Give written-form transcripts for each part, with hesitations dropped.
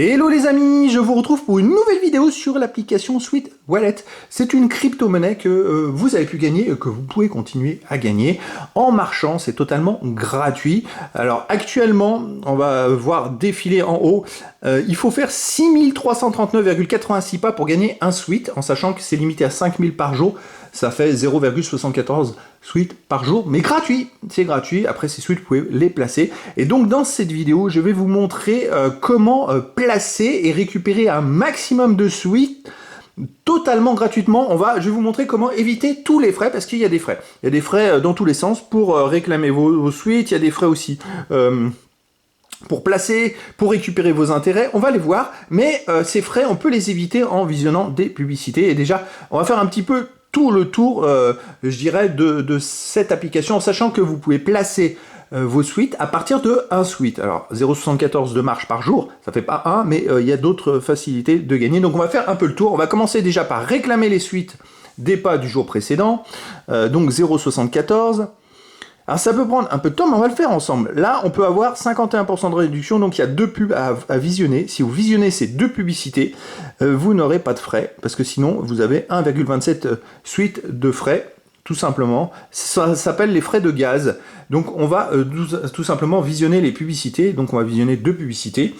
Hello les amis, je vous retrouve pour une nouvelle vidéo sur l'application Sweet Wallet. C'est une crypto-monnaie que vous avez pu gagner et que vous pouvez continuer à gagner en marchant, c'est totalement gratuit. Alors actuellement, on va voir défiler en haut, il faut faire 6339,86 pas pour gagner un Sweet, en sachant que c'est limité à 5000 par jour. Ça fait 0,74 Sweet par jour, mais gratuit, c'est gratuit. Après ces Sweet, vous pouvez les placer. Et donc dans cette vidéo, je vais vous montrer comment placer et récupérer un maximum de Sweet totalement gratuitement. Je vais vous montrer comment éviter tous les frais, parce qu'il y a des frais. Il y a des frais dans tous les sens pour réclamer vos Sweet. Il y a des frais aussi pour placer, pour récupérer vos intérêts, on va les voir, mais ces frais, on peut les éviter en visionnant des publicités. Et déjà, on va faire un petit peu tout le tour, je dirais, de cette application, en sachant que vous pouvez placer vos Sweet à partir de 1 Sweet. Alors, 0,74 de marge par jour, ça fait pas 1, mais il y a d'autres facilités de gagner. Donc, on va faire un peu le tour. On va commencer déjà par réclamer les Sweet des pas du jour précédent. Donc, 0,74. Alors ça peut prendre un peu de temps, mais on va le faire ensemble. Là, on peut avoir 51% de réduction, donc il y a deux pubs à visionner. Si vous visionnez ces deux publicités, vous n'aurez pas de frais, parce que sinon, vous avez 1,27 Sweet de frais, tout simplement. Ça s'appelle les frais de gaz. Donc on va tout simplement visionner les publicités. Donc on va visionner deux publicités,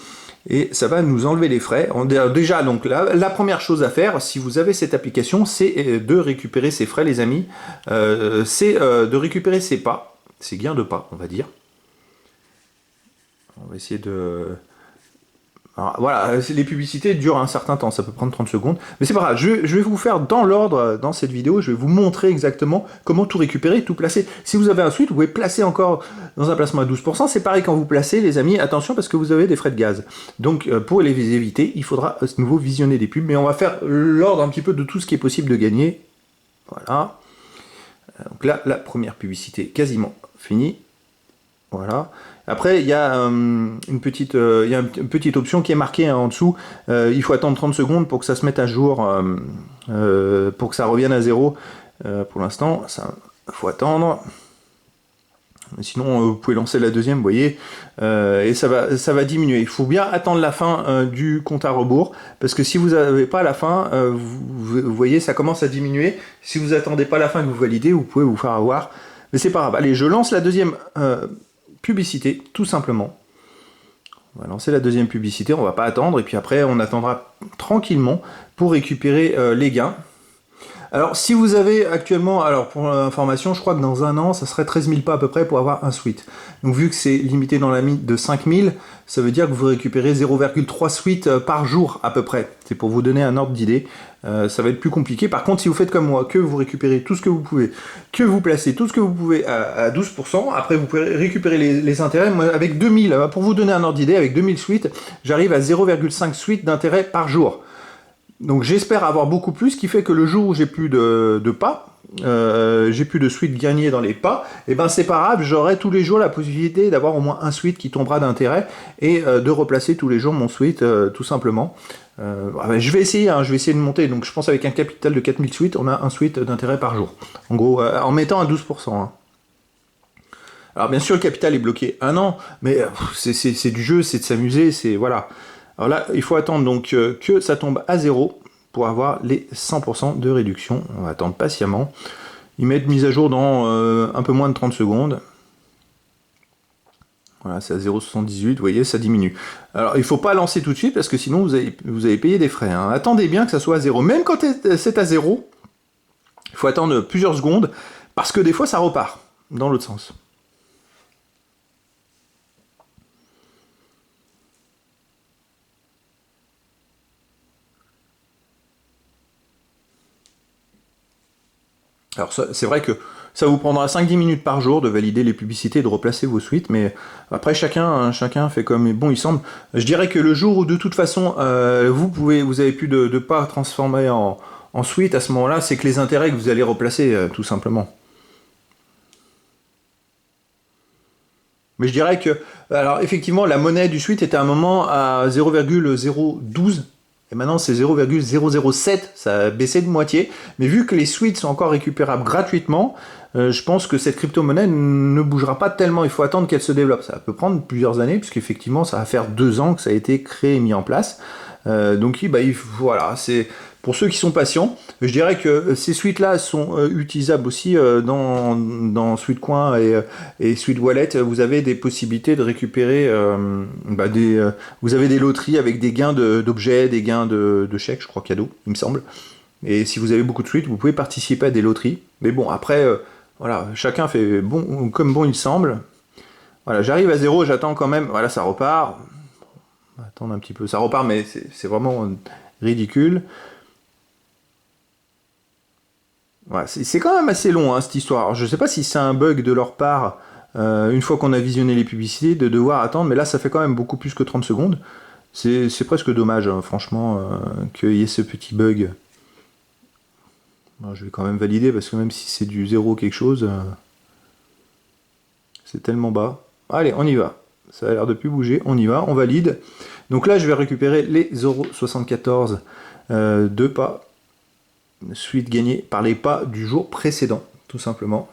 et ça va nous enlever les frais. Déjà, donc la première chose à faire, si vous avez cette application, c'est de récupérer ces frais, les amis. C'est de récupérer ces pas. C'est gain de pas, on va dire. On va essayer de... Alors, voilà, les publicités durent un certain temps, ça peut prendre 30 secondes. Mais c'est pas grave, je vais vous faire dans l'ordre, dans cette vidéo, je vais vous montrer exactement comment tout récupérer, tout placer. Si vous avez un Sweet, vous pouvez placer encore dans un placement à 12%. C'est pareil quand vous placez, les amis, attention parce que vous avez des frais de gaz. Donc pour les éviter, il faudra à nouveau visionner des pubs. Mais on va faire l'ordre un petit peu de tout ce qui est possible de gagner. Voilà. Donc là, la première publicité quasiment finie. Voilà. Après, il y a une petite option qui est marquée en dessous. Il faut attendre 30 secondes pour que ça se mette à jour, pour que ça revienne à zéro. Pour l'instant, ça faut attendre. Sinon, vous pouvez lancer la deuxième, vous voyez, et ça va diminuer. Il faut bien attendre la fin du compte à rebours, parce que si vous n'avez pas la fin, vous voyez, ça commence à diminuer. Si vous attendez pas la fin que vous validez, vous pouvez vous faire avoir. Mais c'est pas grave. Allez, je lance la deuxième publicité, tout simplement. On va lancer la deuxième publicité, on va pas attendre, et puis après, on attendra tranquillement pour récupérer les gains. Alors, si vous avez actuellement, alors pour l'information, je crois que dans un an, ça serait 13 000 pas à peu près pour avoir un Sweet. Donc, vu que c'est limité dans la limite de 5000, ça veut dire que vous récupérez 0,3 Sweet par jour à peu près. C'est pour vous donner un ordre d'idée. Ça va être plus compliqué. Par contre, si vous faites comme moi, que vous récupérez tout ce que vous pouvez, que vous placez tout ce que vous pouvez à 12%, après vous pouvez récupérer les intérêts. Moi, avec 2000, pour vous donner un ordre d'idée, avec 2000 Sweet, j'arrive à 0,5 Sweet d'intérêt par jour. Donc j'espère avoir beaucoup plus, ce qui fait que le jour où j'ai plus de pas, j'ai plus de Sweet gagnés dans les pas, et ben c'est pas grave, j'aurai tous les jours la possibilité d'avoir au moins un Sweet qui tombera d'intérêt et de replacer tous les jours mon Sweet tout simplement. Je vais essayer de monter, donc je pense avec un capital de 4000 Sweet, on a un Sweet d'intérêt par jour. En gros, en mettant à 12%. Hein. Alors bien sûr le capital est bloqué 1 an, mais c'est du jeu, c'est de s'amuser, c'est voilà. Alors là, il faut attendre donc que ça tombe à 0 pour avoir les 100% de réduction. On va attendre patiemment. Ils mettent mise à jour dans un peu moins de 30 secondes. Voilà, c'est à 0,78, vous voyez, ça diminue. Alors, il ne faut pas lancer tout de suite parce que sinon, vous allez payer des frais. Hein. Attendez bien que ça soit à 0. Même quand c'est à 0, il faut attendre plusieurs secondes parce que des fois, ça repart dans l'autre sens. Alors c'est vrai que ça vous prendra 5-10 minutes par jour de valider les publicités et de replacer vos Sweet, mais après chacun fait comme bon il semble. Je dirais que le jour où de toute façon vous avez plus de pas transformer en Sweet, à ce moment-là, c'est que les intérêts que vous allez replacer tout simplement. Mais je dirais que, alors effectivement, la monnaie du Sweet était à un moment à 0,012. Et maintenant c'est 0,007, ça a baissé de moitié. Mais vu que les Sweets sont encore récupérables gratuitement, je pense que cette crypto-monnaie ne bougera pas tellement. Il faut attendre qu'elle se développe. Ça peut prendre plusieurs années, puisqu'effectivement, ça va faire 2 ans que ça a été créé et mis en place. Donc, voilà, c'est pour ceux qui sont patients. Je dirais que ces suites-là sont utilisables aussi dans Sweetcoin et Sweet Wallet. Vous avez des possibilités de récupérer vous avez des loteries avec des gains d'objets, des gains de chèques, je crois, cadeaux, il me semble. Et si vous avez beaucoup de suites, vous pouvez participer à des loteries. Mais bon, après, voilà, chacun fait comme bon il semble. Voilà, j'arrive à 0, j'attends quand même. Voilà, ça repart. On va attendre un petit peu. Ça repart, mais c'est vraiment ridicule. Voilà, c'est quand même assez long, hein, cette histoire. Alors, je ne sais pas si c'est un bug de leur part, une fois qu'on a visionné les publicités, de devoir attendre. Mais là, ça fait quand même beaucoup plus que 30 secondes. C'est presque dommage, hein, franchement, qu'il y ait ce petit bug. Bon, je vais quand même valider, parce que même si c'est du 0 quelque chose, c'est tellement bas. Allez, on y va. Ça a l'air de plus bouger, on y va, on valide. Donc là, je vais récupérer les 0,74 de pas. Suite gagnée par les pas du jour précédent, tout simplement.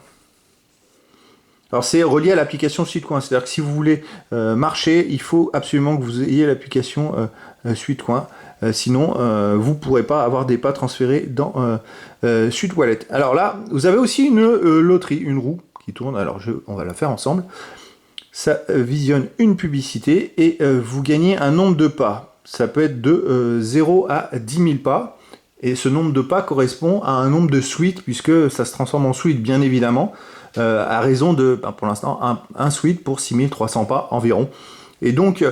Alors c'est relié à l'application Sweetcoin, c'est-à-dire que si vous voulez marcher, il faut absolument que vous ayez l'application Sweetcoin. Sinon, vous ne pourrez pas avoir des pas transférés dans Sweet Wallet. Alors là, vous avez aussi une loterie, une roue qui tourne. Alors on va la faire ensemble. Ça visionne une publicité et vous gagnez un nombre de pas. Ça peut être de 0 à 10 000 pas. Et ce nombre de pas correspond à un nombre de suites, puisque ça se transforme en suite, bien évidemment, à raison de, pour l'instant, un suite pour 6300 pas environ. Et donc,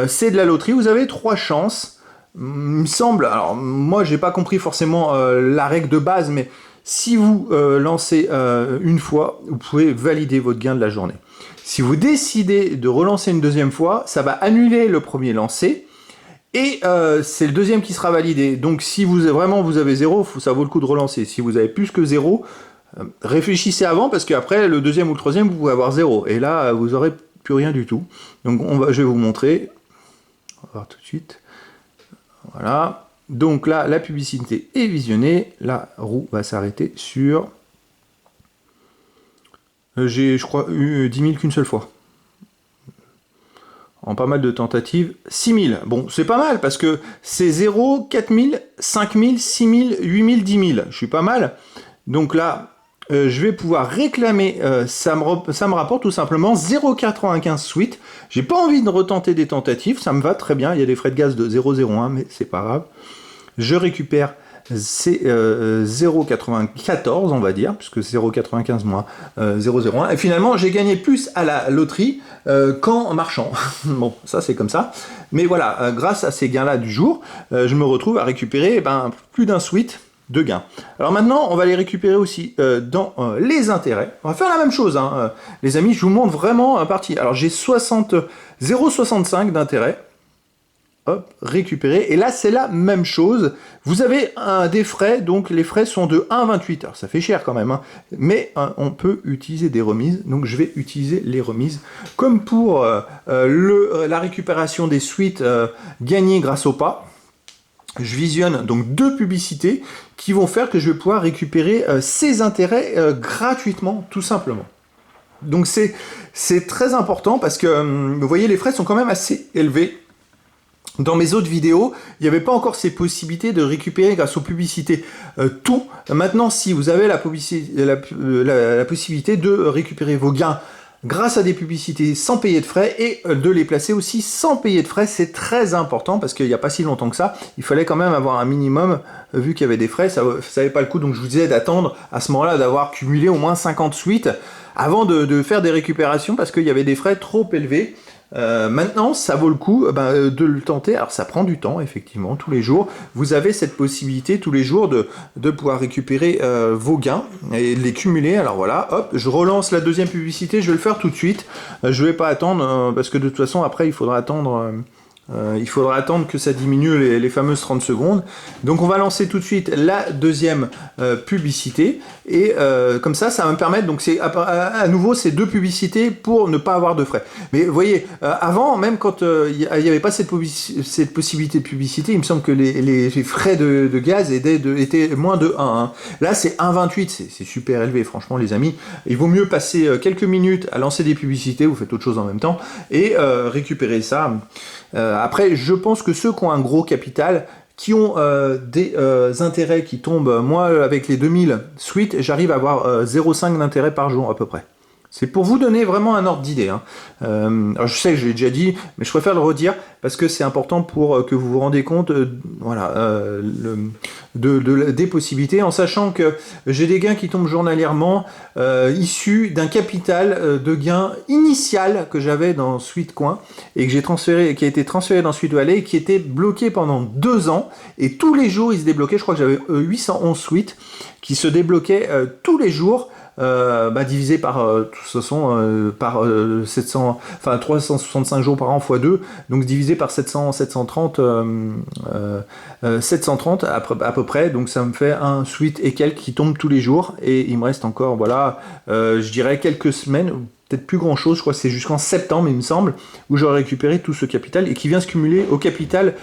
c'est de la loterie. Vous avez 3 chances. Il me semble, alors moi, j'ai pas compris forcément la règle de base, mais si vous lancez une fois, vous pouvez valider votre gain de la journée. Si vous décidez de relancer une deuxième fois, ça va annuler le premier lancé. Et c'est le deuxième qui sera validé. Donc si vous avez 0, ça vaut le coup de relancer. Si vous avez plus que 0, réfléchissez avant, parce qu'après, le deuxième ou le troisième, vous pouvez avoir 0. Et là, vous n'aurez plus rien du tout. Donc je vais vous montrer. On va voir tout de suite. Voilà. Donc là, la publicité est visionnée. La roue va s'arrêter sur... j'ai, je crois, eu 10 000 qu'une seule fois. En pas mal de tentatives, 6000. Bon, c'est pas mal, parce que c'est 0, 4000, 5000, 6000, 8000, 10 000. Je suis pas mal. Donc là, je vais pouvoir réclamer, ça me rapporte tout simplement 0,95 suite. J'ai pas envie de retenter des tentatives, ça me va très bien. Il y a des frais de gaz de 0,01, mais c'est pas grave. Je récupère c'est 0,94 on va dire, puisque c'est 0,95 moins 0,01. Et finalement, j'ai gagné plus à la loterie qu'en marchant. Bon, ça c'est comme ça. Mais voilà, grâce à ces gains-là du jour, je me retrouve à récupérer plus d'un suite de gains. Alors maintenant, on va les récupérer aussi dans les intérêts. On va faire la même chose, hein, les amis. Je vous montre vraiment un parti. Alors j'ai 0,65 d'intérêt. Hop, récupérer. Et là, c'est la même chose. Vous avez des frais, donc les frais sont de 1,28. Alors, ça fait cher quand même, hein, mais on peut utiliser des remises. Donc, je vais utiliser les remises. Comme pour la récupération des suites gagnées grâce au pas. Je visionne donc 2 publicités qui vont faire que je vais pouvoir récupérer ces intérêts gratuitement, tout simplement. Donc, c'est très important parce que, vous voyez, les frais sont quand même assez élevés. Dans mes autres vidéos, il n'y avait pas encore ces possibilités de récupérer grâce aux publicités tout. Maintenant, si vous avez la possibilité de récupérer vos gains grâce à des publicités sans payer de frais et de les placer aussi sans payer de frais, c'est très important parce qu'il n'y a pas si longtemps que ça, il fallait quand même avoir un minimum, vu qu'il y avait des frais, ça n'avait pas le coup, donc je vous disais d'attendre à ce moment-là d'avoir cumulé au moins 50 suites avant de faire des récupérations parce qu'il y avait des frais trop élevés. Maintenant, ça vaut le coup de le tenter. Alors, ça prend du temps, effectivement, tous les jours. Vous avez cette possibilité tous les jours de pouvoir récupérer vos gains et de les cumuler. Alors voilà, hop, je relance la deuxième publicité. Je vais le faire tout de suite. Je vais pas attendre parce que de toute façon, après, il faudra attendre Il faudra attendre que ça diminue les fameuses 30 secondes. Donc on va lancer tout de suite la deuxième publicité. Et comme ça va me permettre, donc c'est à nouveau ces 2 publicités pour ne pas avoir de frais. Mais vous voyez, avant, même quand il n'y avait pas cette possibilité de publicité, il me semble que les frais de gaz étaient moins de 1. Hein. Là c'est 1,28, c'est super élevé, franchement les amis. Il vaut mieux passer quelques minutes à lancer des publicités, vous faites autre chose en même temps, et récupérer ça. Après, je pense que ceux qui ont un gros capital, qui ont des intérêts qui tombent, moi avec les 2000 suites, j'arrive à avoir 0,5 d'intérêt par jour à peu près. C'est pour vous donner vraiment un ordre d'idée. Hein. Alors je sais que je l'ai déjà dit, mais je préfère le redire parce que c'est important pour que vous vous rendez compte des possibilités, en sachant que j'ai des gains qui tombent journalièrement issus d'un capital de gain initial que j'avais dans Sweetcoin et que j'ai transféré, qui a été transféré dans Sweet Valley et qui était bloqué pendant 2 ans. Et tous les jours, il se débloquait. Je crois que j'avais 811 suites qui se débloquaient tous les jours. Divisé par de toute façon par 365 jours par an x 2, donc divisé par 730 à peu près, donc ça me fait un suite et quelques qui tombent tous les jours, et il me reste encore je dirais quelques semaines, peut-être plus grand chose, je crois que c'est jusqu'en septembre il me semble, où j'aurai récupéré tout ce capital et qui vient se cumuler au capital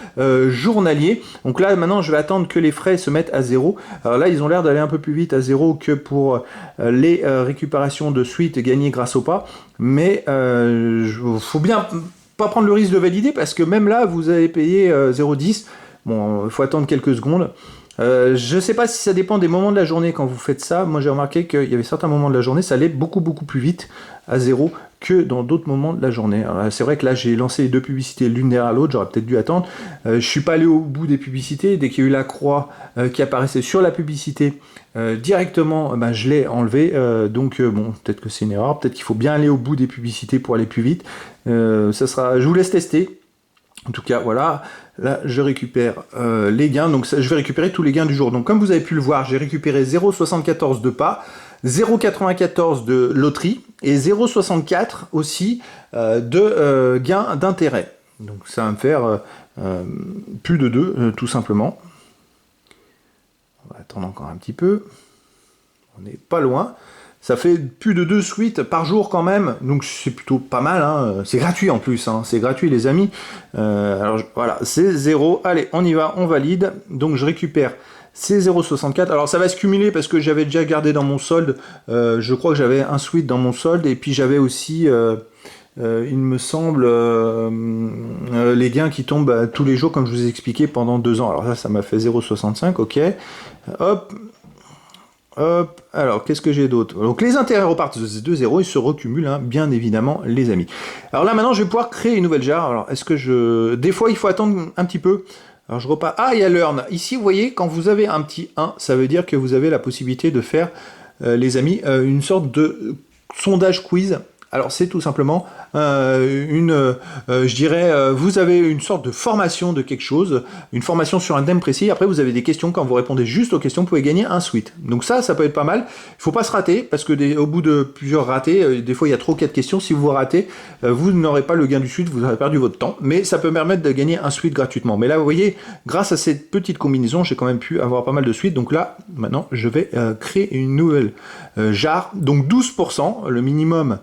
journalier. Donc là maintenant je vais attendre que les frais se mettent à 0. Alors là ils ont l'air d'aller un peu plus vite à 0 que pour les récupérations de suites gagnées grâce au pas, mais faut bien pas prendre le risque de valider parce que même là vous avez payé 0,10. Bon, il faut attendre quelques secondes. Je sais pas si ça dépend des moments de la journée quand vous faites ça. Moi j'ai remarqué qu'il y avait certains moments de la journée, ça allait beaucoup plus vite à 0 que dans d'autres moments de la journée. Alors, c'est vrai que là j'ai lancé les 2 publicités l'une derrière l'autre, j'aurais peut-être dû attendre. Je suis pas allé au bout des publicités, dès qu'il y a eu la croix qui apparaissait sur la publicité directement, je l'ai enlevé. Bon, peut-être que c'est une erreur, peut-être qu'il faut bien aller au bout des publicités pour aller plus vite. Je vous laisse tester. En tout cas, voilà, là je récupère les gains, donc je vais récupérer tous les gains du jour. Donc comme vous avez pu le voir, j'ai récupéré 0,74 de pas, 0,94 de loterie et 0,64 aussi de gains d'intérêt. Donc ça va me faire plus de 2 tout simplement. On va attendre encore un petit peu, on n'est pas loin. Ça fait plus de 2 suites par jour quand même, donc c'est plutôt pas mal, hein. C'est gratuit en plus, hein. C'est gratuit les amis. Voilà, c'est 0, allez on y va, on valide, donc je récupère ces 0,64, alors ça va se cumuler parce que j'avais déjà gardé dans mon solde, je crois que j'avais un suite dans mon solde, et puis j'avais aussi, il me semble, les gains qui tombent tous les jours comme je vous ai expliqué pendant 2 ans, alors ça m'a fait 0,65, ok, hop, alors qu'est-ce que j'ai d'autre? Donc les intérêts repartent de 0, ils se recumulent, hein, bien évidemment les amis. Alors là maintenant je vais pouvoir créer une nouvelle jarre. Alors est-ce que des fois il faut attendre un petit peu. Alors je repars, il y a learn. Ici vous voyez, quand vous avez un petit 1, ça veut dire que vous avez la possibilité de faire, les amis, une sorte de sondage quiz. Alors c'est tout simplement je dirais, vous avez une sorte de formation de quelque chose, une formation sur un thème précis, après vous avez des questions, quand vous répondez juste aux questions, vous pouvez gagner un suite. Donc ça peut être pas mal, il faut pas se rater, parce que au bout de plusieurs ratés, des fois il y a trop 4 questions, si vous vous ratez, vous n'aurez pas le gain du suite, vous aurez perdu votre temps, mais ça peut permettre de gagner un suite gratuitement. Mais là vous voyez, grâce à cette petite combinaison, j'ai quand même pu avoir pas mal de suites, donc là, maintenant, je vais créer une nouvelle jarre, donc 12%, le minimum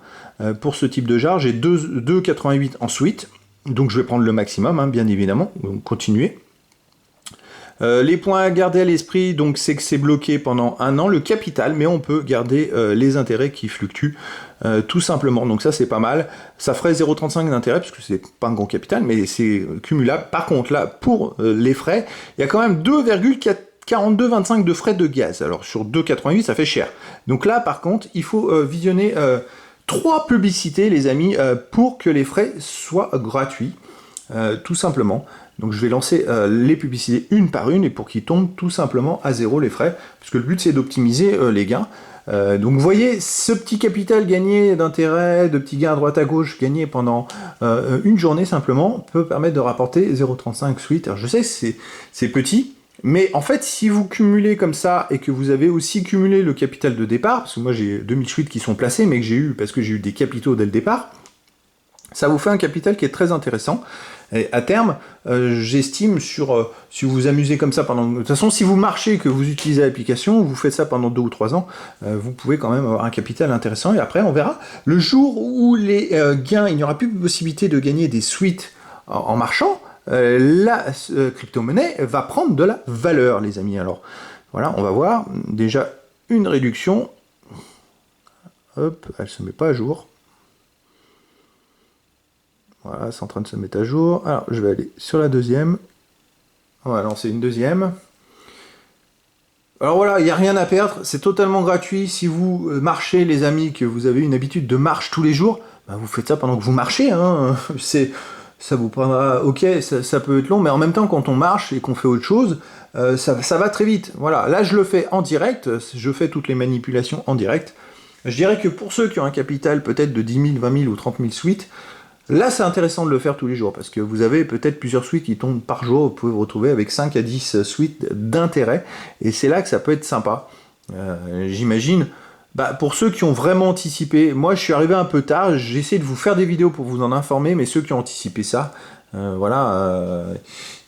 pour ce type de jarre, j'ai 2,88 en suite, donc je vais prendre le maximum, hein, bien évidemment, donc continuer. Les points à garder à l'esprit, donc c'est que c'est bloqué pendant 1 an, le capital, mais on peut garder les intérêts qui fluctuent tout simplement, donc ça c'est pas mal. Ça ferait 0,35 d'intérêt, parce que c'est pas un gros capital, mais c'est cumulable. Par contre là, pour les frais, il y a quand même 2,4225 de frais de gaz, alors sur 2,88 ça fait cher. Donc là par contre, il faut visionner 3 publicités les amis, pour que les frais soient gratuits, tout simplement. Donc je vais lancer les publicités une par une, et pour qu'ils tombent tout simplement à 0 les frais, parce que le but c'est d'optimiser les gains. Donc vous voyez, ce petit capital gagné d'intérêt, de petits gains à droite à gauche gagnés pendant une journée simplement, peut permettre de rapporter 0,35 suite. Alors je sais que c'est petit, mais en fait, si vous cumulez comme ça, et que vous avez aussi cumulé le capital de départ, parce que moi j'ai 2000 suites qui sont placées, mais que j'ai eu, parce que j'ai eu des capitaux dès le départ, Ça vous fait un capital qui est très intéressant. Et à terme, j'estime si vous vous amusez comme ça pendant... De toute façon, si vous marchez et que vous utilisez l'application, vous faites ça pendant 2 ou 3 ans, vous pouvez quand même avoir un capital intéressant. Et après, on verra. Le jour où les gains, il n'y aura plus de possibilité de gagner des suites en marchant, la crypto-monnaie va prendre de la valeur, les amis. Alors, voilà, on va voir. Déjà, une réduction. Hop, elle se met pas à jour. Voilà, c'est en train de se mettre à jour. Alors, je vais aller sur la deuxième. On va lancer une deuxième. Alors voilà, il n'y a rien à perdre. C'est totalement gratuit. Si vous marchez, les amis, que vous avez une habitude de marche tous les jours, bah vous faites ça pendant que vous marchez. Hein. Ça vous prendra... Ok, ça peut être long, mais en même temps, quand on marche et qu'on fait autre chose, ça va très vite. Voilà, là, je le fais en direct. Je fais toutes les manipulations en direct. Je dirais que pour ceux qui ont un capital peut-être de 10 000, 20 000 ou 30 000 suites, là, c'est intéressant de le faire tous les jours, parce que vous avez peut-être plusieurs suites qui tombent par jour, vous pouvez vous retrouver avec 5 à 10 suites d'intérêt, et c'est là que ça peut être sympa. J'imagine, pour ceux qui ont vraiment anticipé, moi je suis arrivé un peu tard, j'ai essayé de vous faire des vidéos pour vous en informer, mais ceux qui ont anticipé ça,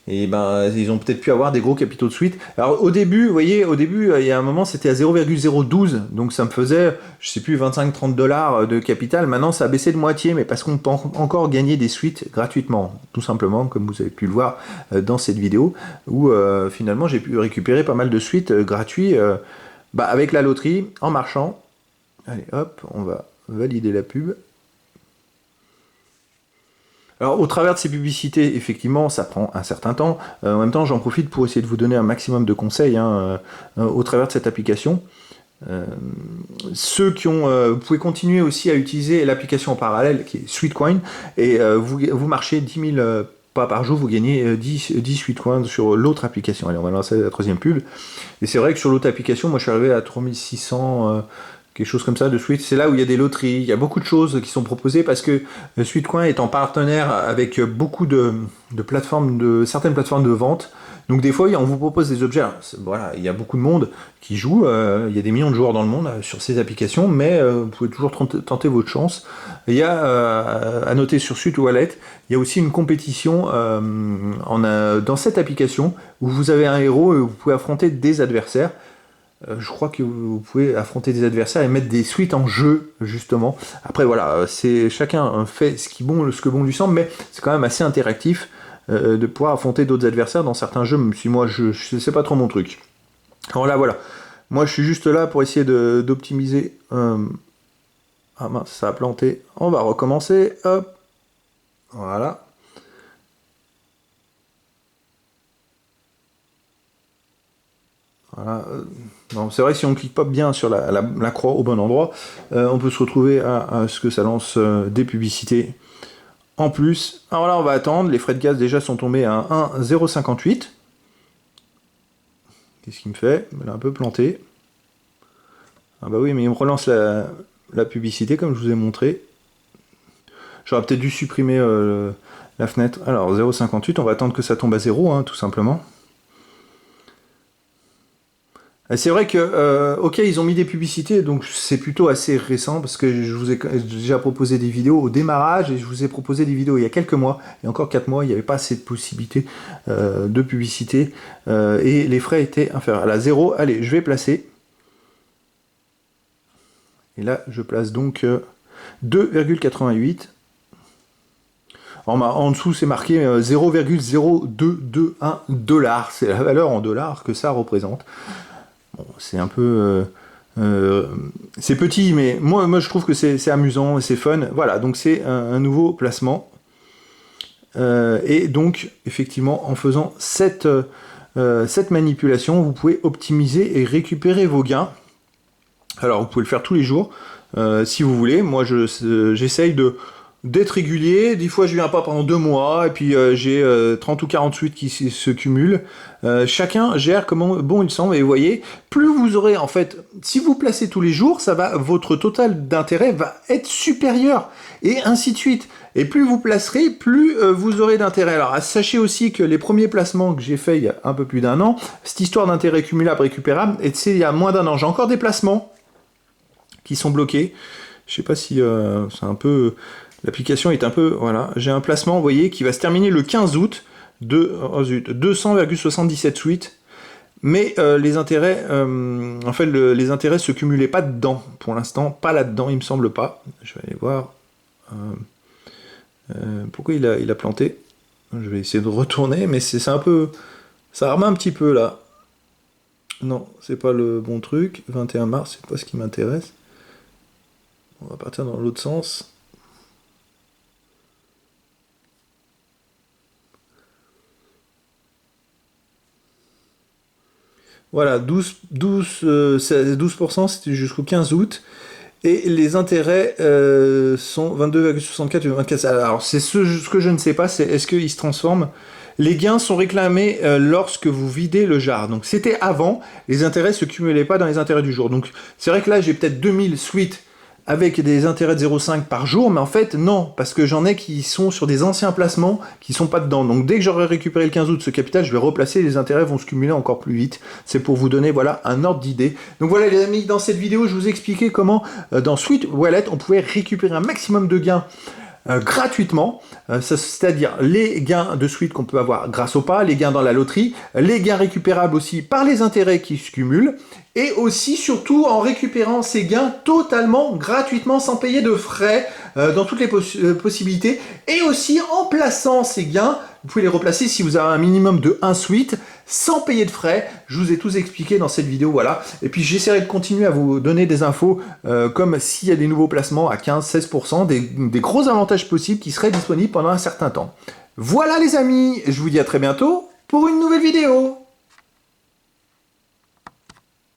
et ils ont peut-être pu avoir des gros capitaux de suite. Alors au début, vous voyez, il y a un moment c'était à 0,012, donc ça me faisait, je sais plus, 25-30 $ de capital. Maintenant ça a baissé de moitié, mais parce qu'on peut encore gagner des suites gratuitement, tout simplement, comme vous avez pu le voir dans cette vidéo, où finalement j'ai pu récupérer pas mal de suites gratuits avec la loterie, en marchant. Allez hop, on va valider la pub. Alors, au travers de ces publicités, effectivement, ça prend un certain temps. En même temps, j'en profite pour essayer de vous donner un maximum de conseils au travers de cette application. Ceux qui ont... vous pouvez continuer aussi à utiliser l'application en parallèle, qui est Sweetcoin, et vous marchez 10 000 pas par jour, vous gagnez 10 Sweetcoins sur l'autre application. Allez, on va lancer la troisième pub. Et c'est vrai que sur l'autre application, moi, je suis arrivé à 3600... quelque chose comme ça de Sweet, c'est là où il y a des loteries, il y a beaucoup de choses qui sont proposées parce que Sweetcoin est en partenaire avec beaucoup de plateformes, certaines plateformes de vente. Donc des fois, on vous propose des objets. Alors, voilà, il y a beaucoup de monde qui joue, il y a des millions de joueurs dans le monde sur ces applications, mais vous pouvez toujours tenter votre chance. Il y a à noter sur Sweet Wallet, il y a aussi une compétition dans cette application où vous avez un héros et vous pouvez affronter des adversaires. Je crois que vous pouvez affronter des adversaires et mettre des suites en jeu, justement. Après, voilà, chacun fait ce que bon lui semble, mais c'est quand même assez interactif de pouvoir affronter d'autres adversaires dans certains jeux, même si moi, je sais pas trop mon truc. Alors là, voilà. Moi, je suis juste là pour essayer d'optimiser. Ah mince, ça a planté. On va recommencer. Hop. Voilà. Voilà. Bon, c'est vrai que si on ne clique pas bien sur la croix au bon endroit, on peut se retrouver à ce que ça lance des publicités en plus. Alors là, on va attendre. Les frais de gaz déjà sont tombés à 1,058. Qu'est-ce qu'il me fait? Il a un peu planté. Ah bah oui, mais il me relance la publicité comme je vous ai montré. J'aurais peut-être dû supprimer la fenêtre. Alors 0,58, on va attendre que ça tombe à 0, hein, tout simplement. C'est vrai que, ok, ils ont mis des publicités, donc c'est plutôt assez récent, parce que je vous ai déjà proposé des vidéos au démarrage, et je vous ai proposé des vidéos il y a quelques mois, et encore 4 mois, il n'y avait pas assez de possibilités de publicité, et les frais étaient inférieurs à la 0. Allez, je vais placer. Et là, je place donc 2,88. En dessous, c'est marqué 0,0221 $. C'est la valeur en dollars que ça représente. Bon, c'est un peu... c'est petit, mais moi je trouve que c'est amusant et c'est fun. Voilà, donc c'est un nouveau placement. Et donc, effectivement, en faisant cette manipulation, vous pouvez optimiser et récupérer vos gains. Alors, vous pouvez le faire tous les jours, si vous voulez. Moi, j'essaye d'être régulier. Des fois, je viens pas pendant 2 mois, et puis j'ai 30 ou 48 qui se cumulent. Chacun gère comment bon il semble, et vous voyez, plus vous aurez, en fait, si vous placez tous les jours, votre total d'intérêt va être supérieur, et ainsi de suite. Et plus vous placerez, plus vous aurez d'intérêt. Alors, sachez aussi que les premiers placements que j'ai fait il y a un peu plus d'1 an, cette histoire d'intérêt cumulable récupérable, et c'est il y a moins d'1 an. J'ai encore des placements qui sont bloqués. Je sais pas si c'est un peu L'application est un peu... Voilà, j'ai un placement, vous voyez, qui va se terminer le 15 août de 200,77 suites. Mais les intérêts, en fait, les intérêts se cumulaient pas dedans, pour l'instant, pas là-dedans, il me semble pas. Je vais aller voir. Pourquoi il a planté? Je vais essayer de retourner, mais c'est un peu... Ça remet un petit peu, là. Non, c'est pas le bon truc. 21 mars, c'est pas ce qui m'intéresse. On va partir dans l'autre sens. Voilà, 12%, c'était jusqu'au 15 août. Et les intérêts sont 22,64 et 24. Alors, c'est ce que je ne sais pas, c'est est-ce qu'ils se transforment? Les gains sont réclamés lorsque vous videz le jar. Donc, c'était avant, les intérêts se cumulaient pas dans les intérêts du jour. Donc, c'est vrai que là, j'ai peut-être 2000 suites avec des intérêts de 0,5 par jour, mais en fait, non, parce que j'en ai qui sont sur des anciens placements qui sont pas dedans. Donc, dès que j'aurai récupéré le 15 août ce capital, je vais replacer, les intérêts vont se cumuler encore plus vite. C'est pour vous donner, voilà, un ordre d'idée. Donc voilà, les amis, dans cette vidéo, je vous ai expliqué comment, dans Sweet Wallet, on pouvait récupérer un maximum de gains gratuitement, c'est-à-dire les gains de suite qu'on peut avoir grâce au pas, les gains dans la loterie, les gains récupérables aussi par les intérêts qui se cumulent, et aussi surtout en récupérant ces gains totalement gratuitement sans payer de frais dans toutes les possibilités, et aussi en plaçant ces gains, vous pouvez les replacer si vous avez un minimum de 1 suite sans payer de frais. Je vous ai tout expliqué dans cette vidéo, voilà. Et puis j'essaierai de continuer à vous donner des infos comme s'il y a des nouveaux placements à 15-16%, des gros avantages possibles qui seraient disponibles pendant un certain temps. Voilà les amis, je vous dis à très bientôt pour une nouvelle vidéo.